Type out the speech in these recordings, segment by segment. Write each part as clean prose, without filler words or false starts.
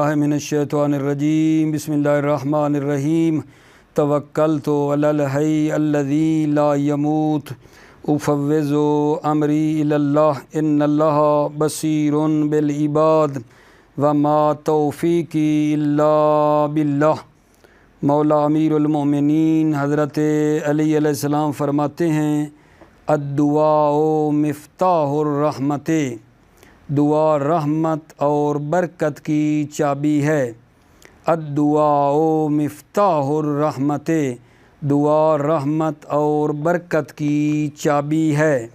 باللہ من الشیطان الرجیم بسم اللہ الرحمن الرحیم توکلت علی الحی الذی لا یموت افوض امری الی اللہ ان اللہ بصیر بالعباد وما توفیقی الا باللہ۔ مولا امیر المومنین حضرت علی علیہ السلام فرماتے ہیں الدعاء مفتاح الرحمت، دعا رحمت اور برکت کی چابی ہے۔ الدعاء مفتاح الرحمت، دعا رحمت اور برکت کی چابی ہے۔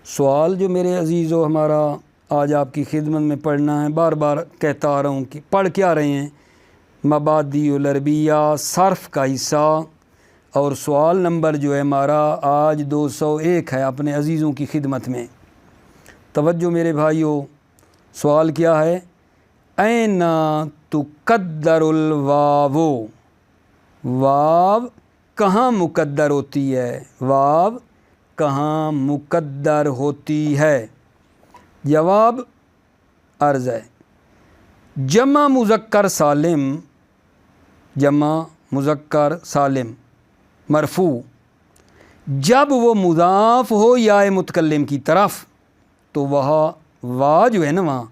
سوال جو میرے عزیزو ہمارا آج آپ کی خدمت میں پڑھنا ہے، بار بار کہتا آ رہا ہوں کہ پڑھ کیا رہے ہیں، مبادئ العربیہ صرف کا حصہ، اور سوال نمبر جو ہے ہمارا آج 201 ہے اپنے عزیزوں کی خدمت میں۔ توجہ میرے بھائیو، سوال کیا ہے؟ این تقدر الواو، واو کہاں مقدر ہوتی ہے؟ واو کہاں مقدر ہوتی ہے؟ جواب عرض ہے، جمع مذکر سالم، جمع مذکر سالم مرفوع جب وہ مضاف ہو یا متکلم کی طرف تو وہاں وا جو ہے نا وہاں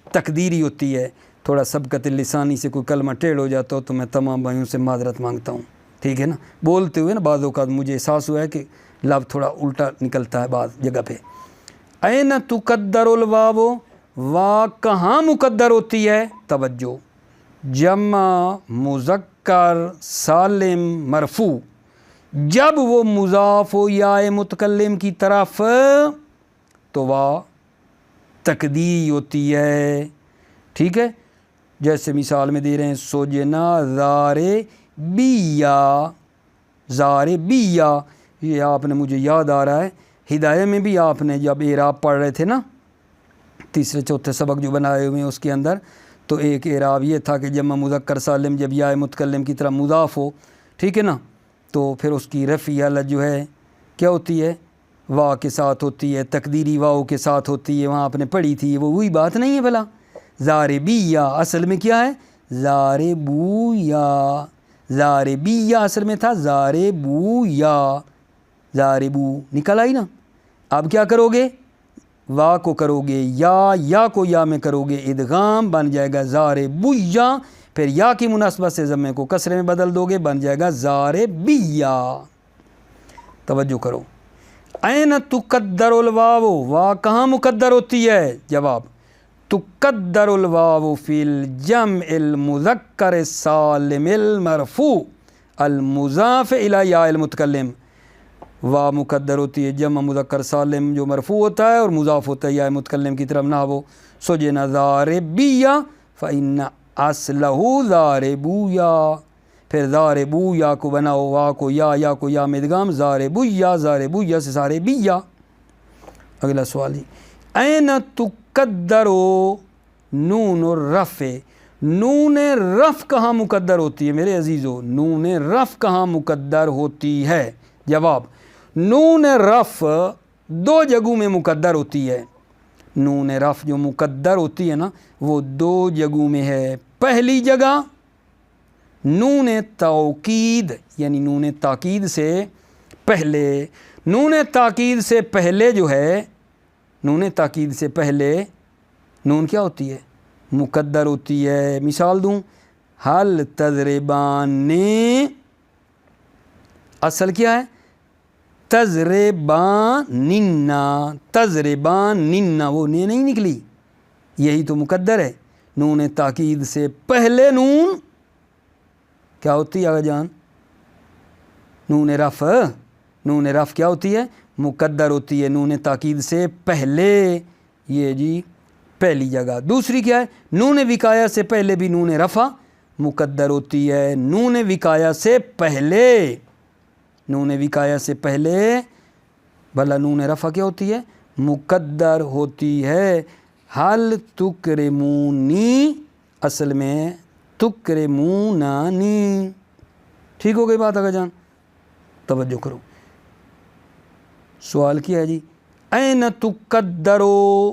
تقدیری ہوتی ہے۔ تھوڑا سبقت لسانی سے کوئی کلمہ ٹیڑھ ہو جاتا ہو تو میں تمام بھائیوں سے معذرت مانگتا ہوں، ٹھیک ہے نا۔ بولتے ہوئے نا بعض اوقات مجھے احساس ہوا ہے کہ لفظ تھوڑا الٹا نکلتا ہے بعض جگہ پہ۔ این تقدر الواو، وا کہاں مقدر ہوتی ہے؟ توجہ، جمع مذکر سالم مرفوع جب وہ مضاف ہو یا متکلم کی طرف تو وا تقدیری ہوتی ہے، ٹھیک ہے۔ جیسے مثال میں دے رہے ہیں سوجنا زار بیا، زار بیا، یہ آپ نے مجھے یاد آ رہا ہے ہدایہ میں بھی آپ نے جب اعراب پڑھ رہے تھے نا، تیسرے چوتھے سبق جو بنائے ہوئے ہیں اس کے اندر، تو ایک اعراب یہ تھا کہ جمع مذکر سالم جب یا متکلم کی طرح مضاف ہو، ٹھیک ہے نا، تو پھر اس کی رفعی حالت جو ہے کیا ہوتی ہے؟ وا کے ساتھ ہوتی ہے، تقدیری واؤ کے ساتھ ہوتی ہے۔ وہاں آپ نے پڑھی تھی، وہ وہی بات نہیں ہے بھلا؟ زاربیہ اصل میں کیا ہے؟ زاربویا، زاربیہ اصل میں تھا زاربویا، زاربو نکل آئی نا۔ اب کیا کرو گے؟ وا کو کرو گے یا کو یا میں کرو گے ادغام، بن جائے گا زاربویا، پھر یا کی مناسبت سے ضمے کو کسرے میں بدل دو گے، بن جائے گا زاربیہ۔ توجہ کرو، این تقدر الواو، وا کہاں مقدر ہوتی ہے؟ جواب، تقدر الواو فی الجمع المذکر السالم المرفوع المضاف الی یا المتکلم، وا مقدر ہوتی ہے جمع مذکر سالم جو مرفوع ہوتا ہے اور مضاف ہوتا ہے یا متکلم کی طرف، نہ وہ سجن ضاربیہ فإن اصلہ ضاربویا، پھر ضاربویا کو بناؤ وا کو یا کو یا میں ادغام، ضاربویا، ضاربویا سے ضاربیہ۔ اگلا سوال جی، این تقدرو نون الرفع، نون رفع کہاں مقدر ہوتی ہے میرے عزیزو؟ نون رفع کہاں مقدر ہوتی ہے؟ جواب، نون رفع دو جگہوں میں مقدر ہوتی ہے۔ نون رفع جو مقدر ہوتی ہے نا وہ دو جگہوں میں ہے۔ پہلی جگہ نون توکید، یعنی نون تاکید سے پہلے، نون تاکید سے پہلے جو ہے، نون تاکید سے پہلے نون کیا ہوتی ہے؟ مقدر ہوتی ہے۔ مثال دوں، حل تضربان، اصل کیا ہے؟ تضرباننا، تضرباننا، وہ نے نہیں نکلی، یہی تو مقدر ہے۔ نون تاکید سے پہلے نون کیا ہوتی ہے آگا جان؟ نون رفع، نون رفع کیا ہوتی ہے؟ مقدر ہوتی ہے نون تاکید سے پہلے، یہ جی پہلی جگہ۔ دوسری کیا ہے؟ نون وقایہ سے پہلے بھی نون رفع مقدر ہوتی ہے۔ نون وقایہ سے پہلے، نون وقایہ سے پہلے بھلا نون رفع کیا ہوتی ہے؟ مقدر ہوتی ہے۔ حل تکرمونی اصل میں تکرمونانی، ٹھیک ہو گئی بات آگا جان؟ توجہ کرو، سوال کیا ہے جی، این تقدرو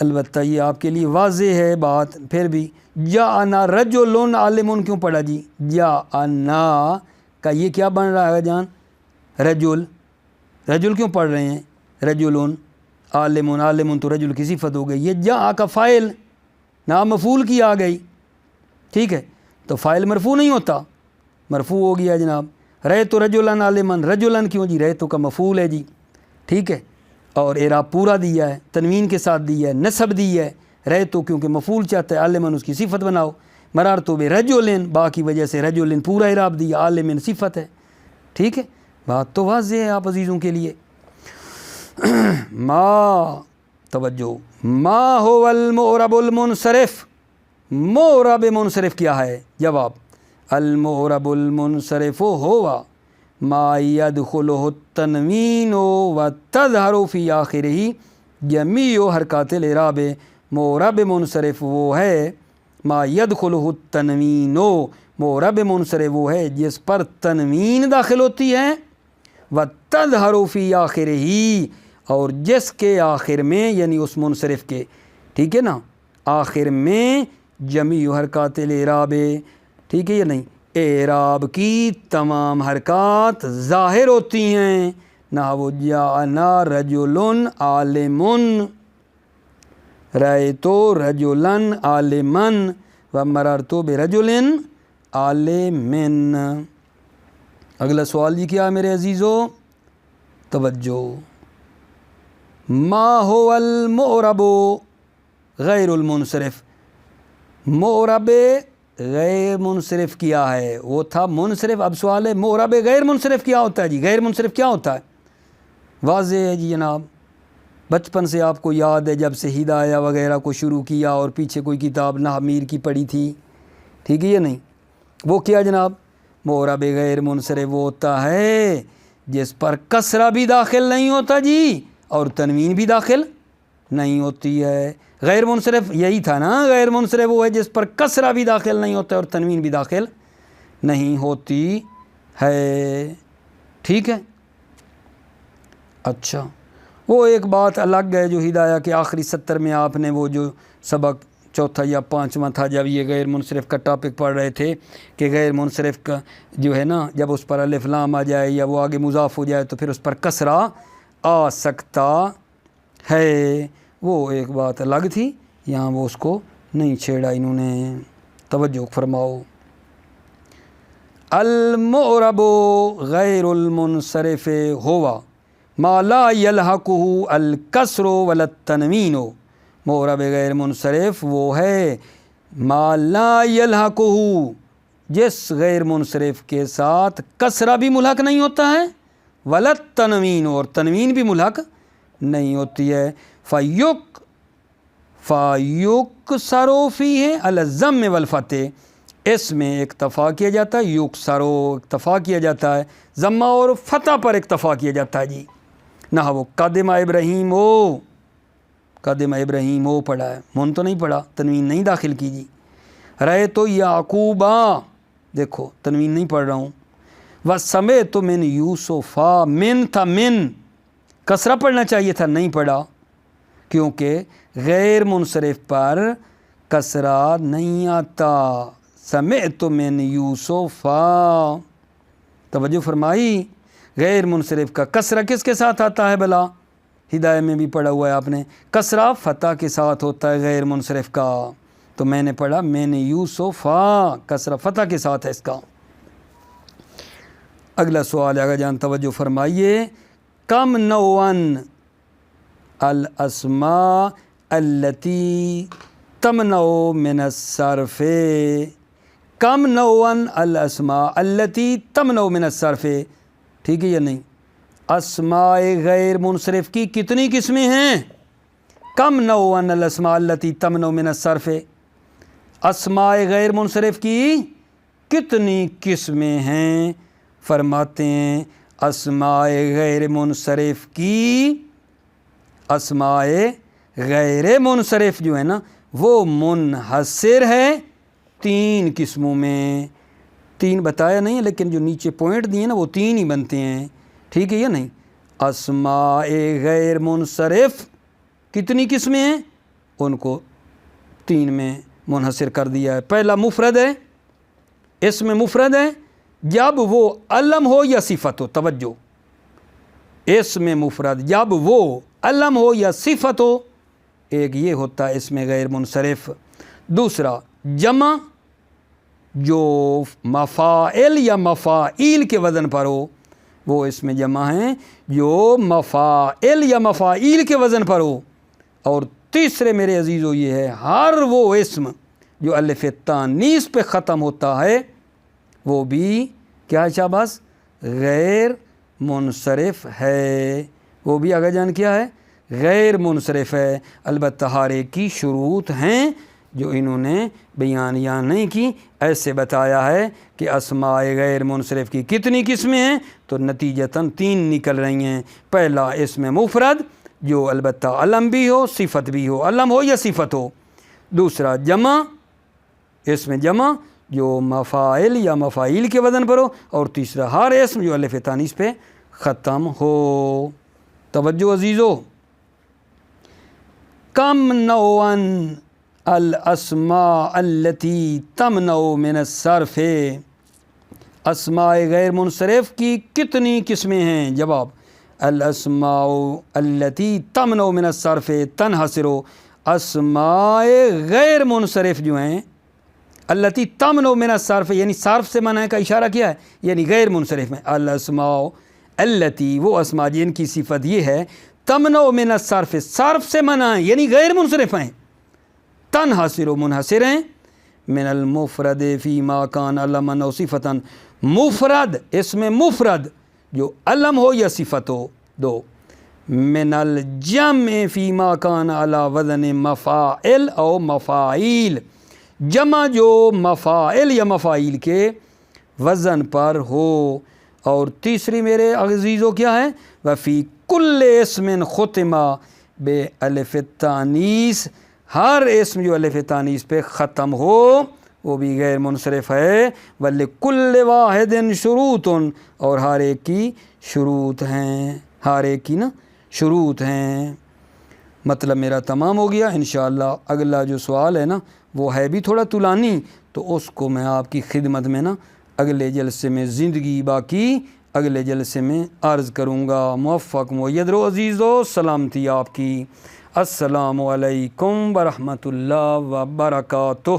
البتہ یہ آپ کے لیے واضح ہے بات، پھر بھی جاءنا رجل عالم کیوں پڑھا جی؟ جاءنا کا یہ کیا بن رہا ہے جان؟ رجل، رجل کیوں پڑھ رہے ہیں؟ رجل عالم، عالم تو رجل کی صفت ہو گئی، یہ جاء کا فاعل نام مفعول کی آ گئی، ٹھیک ہے، تو فاعل مرفوع نہیں ہوتا، مرفوع ہو گیا جناب۔ رأیت رجلا عالما، رجلا کیوں جی؟ رأیت کا مفعول ہے جی، ٹھیک ہے، اور اعراب پورا دیا ہے، تنوین کے ساتھ دیا ہے، نصب دیا ہے، رأیت کیونکہ مفعول چاہتا ہے، عالما اس کی صفت بناؤ، مررت برجل با کی وجہ سے رجل پورا اعراب دیا، عالم صفت ہے، ٹھیک ہے، بات تو واضح ہے آپ عزیزوں کے لیے۔ ما، توجہ، ما هو المعرب المنصرف، معرب منصرف کیا ہے؟ جواب المعرب المنصرف ہوا ما يدخله التنوین وتظہر فی آخرہ جمیع حرکات الاعراب، معرب منصرف وہ ہے ما يدخله التنوین، معرب منصرف وہ ہے جس پر تنوین داخل ہوتی ہے، وتظہر فی آخرہ اور جس کے آخر میں، یعنی اس منصرف کے، ٹھیک ہے نا، آخر میں جمیع حرکات الاعراب، ٹھیک ہے یا نہیں، اعراب کی تمام حرکات ظاہر ہوتی ہیں، نحو جاءنا رجل عالم، رأیت رجلا عالما ومررت برجل عالم۔ اگلا سوال جی کیا ہے میرے عزیزو؟ توجہ، ما هو المعرب غیر المنصرف، معرب غیر منصرف کیا ہے؟ وہ تھا منصرف، اب سوال ہے معرب غیر منصرف کیا ہوتا ہے جی؟ غیر منصرف کیا ہوتا ہے؟ واضح ہے جی جناب، بچپن سے آپ کو یاد ہے جب سے ہدایہ وغیرہ کو شروع کیا اور پیچھے کوئی کتاب نحو میر کی پڑھی تھی، ٹھیک ہے یا نہیں، وہ کیا جناب؟ معرب غیر منصرف وہ ہوتا ہے جس پر کسرہ بھی داخل نہیں ہوتا جی اور تنوین بھی داخل نہیں ہوتی ہے۔ غیر منصرف یہی تھا نا، غیر منصرف وہ ہے جس پر کسرہ بھی داخل نہیں ہوتا اور تنوین بھی داخل نہیں ہوتی ہے، ٹھیک ہے۔ اچھا، وہ ایک بات الگ ہے جو ہدایہ کے آخری سطر میں آپ نے وہ جو سبق چوتھا یا پانچواں تھا جب یہ غیر منصرف کا ٹاپک پڑھ رہے تھے کہ غیر منصرف کا جو ہے نا، جب اس پر الف لام آ جائے یا وہ آگے مضاف ہو جائے تو پھر اس پر کسرہ آ سکتا ہے، وہ ایک بات الگ تھی، یہاں وہ اس کو نہیں چھیڑا انہوں نے، توجہ فرماؤ۔ المعرب غیر المنصرف ہوا ما لا یلحقہ الکسر ولا التنوین، معرب غیر منصرف وہ ہے ما لا یلحقہ جس غیر منصرف کے ساتھ کسرہ بھی ملحق نہیں ہوتا ہے، ولا التنوین اور تنوین بھی ملحق نہیں ہوتی ہے، فیکسر فیہ علی الضم والفتح، اس میں اکتفا کیا جاتا ہے، یکسرو اکتفا کیا جاتا ہے، ضمہ اور فتح پر اکتفا کیا جاتا ہے جی، نحو قدم ابراہیم ہو، قدم ابراہیم ہو پڑھا ہے، من تو نہیں پڑھا، تنوین نہیں داخل کی جی۔ رأیت یعقوبا، دیکھو تنوین نہیں پڑھ رہا ہوں، وسمعت من یوسفا، من تھا، من کسرہ پڑھنا چاہیے تھا، نہیں پڑھا کیونکہ غیر منصرف پر کسرہ نہیں آتا، سمعت من یوسفا، توجہ فرمائی، غیر منصرف کا کسرہ کس کے ساتھ آتا ہے بلا؟ ہدایہ میں بھی پڑھا ہوا ہے آپ نے، کسرہ فتح کے ساتھ ہوتا ہے غیر منصرف کا، تو میں نے پڑھا میں نے یوسفا، کسرہ فتح کے ساتھ ہے اس کا۔ اگلا سوال ہے، اگر جان توجہ فرمائیے، کم نوعاً الاسماء التی تمنع من الصرف، کم نوعاً الاسماء التی تمنع من الصرف، ٹھیک ہے یا نہیں، اسماء غیر منصرف کی کتنی قسمیں ہیں؟ کم نوعاً الاسماء التی تمنع من الصرف، اسماء غیر منصرف کی کتنی قسمیں ہیں؟ فرماتے ہیں اسماء غیر منصرف کی، اسماء غیر منصرف جو ہے نا وہ منحصر ہے تین قسموں میں، تین بتایا نہیں ہے لیکن جو نیچے پوائنٹ دیے نا وہ تین ہی بنتے ہیں، ٹھیک ہے یا نہیں۔ اسماء غیر منصرف کتنی قسمیں ہیں؟ ان کو 3 میں منحصر کر دیا ہے۔ پہلا مفرد ہے، اسم مفرد ہے جب وہ علم ہو یا صفت ہو۔ توجہ، اسم مفرد جب وہ علم ہو یا صفت ہو، ایک یہ ہوتا ہے اسم غیر منصرف۔ دوسرا جمع جو مفاعل یا مفاعیل کے وزن پر ہو، وہ اسم جمع ہیں جو مفاعل یا مفاعیل کے وزن پر ہو۔ اور تیسرے میرے عزیزو یہ ہے ہر وہ اسم جو الف تانیث پہ ختم ہوتا ہے وہ بھی کیا ہے شاباش؟ غیر منصرف ہے، وہ بھی آگے جان کیا ہے؟ غیر منصرف ہے۔ البتہ ہر ایک کی شروط ہیں جو انہوں نے بیان یہاں نہیں کی، ایسے بتایا ہے کہ اسماء غیر منصرف کی کتنی قسمیں ہیں، تو نتیجتاً 3 نکل رہی ہیں۔ پہلا اسم مفرد جو البتہ علم بھی ہو صفت بھی ہو، علم ہو یا صفت ہو۔ دوسرا جمع، اسم جمع جو مفاعل یا مفاعیل کے وزن پر ہو۔ اور تیسرا ہر اسم جو الف تانیث پہ ختم ہو۔ توجہ عزیزو، کم نوعاً الاسماء التي تمنع من الصرف، اسماء غیر منصرف کی کتنی قسمیں ہیں؟ جواب الاسماء التي تمنع من الصرف تنحصر، اسماء غیر منصرف جو ہیں التي تمنع من الصرف یعنی صرف سے منع کا اشارہ کیا ہے، یعنی غیر منصرف میں الاسماء التي وہ اسماء جن کی صفت یہ ہے تمنع من الصرف صرف سے منع ہیں یعنی غیر منصرف ہیں، تنحصر و منحصر ہیں، من المفرد فيما كان علما او صفتا، مفرد اسم مفرد جو علم ہو یا صفت ہو۔ دو من الجمع فيما كان على وزن مفاعل او مفاعیل، جمع جو مفاعل یا مفاعیل کے وزن پر ہو۔ اور تیسری میرے عزیزو کیا ہے؟ وفی کل اسم ختم بالف التانیث، ہر اسم جو الف تانیث پہ ختم ہو وہ بھی غیر منصرف ہے۔ ولکل واحد شروط، اور ہر ایک کی شروط ہیں، ہر ایک کی شروط ہیں۔ مطلب میرا تمام ہو گیا۔ انشاءاللہ اگلا جو سوال ہے وہ ہے بھی تھوڑا طولانی، تو اس کو میں آپ کی خدمت میں اگلے جلسے میں زندگی باقی اگلے جلسے میں عرض کروں گا۔ موفق مؤید رو عزیزو، سلامتی آپ کی۔ السلام علیکم ورحمۃ اللہ وبرکاتہ۔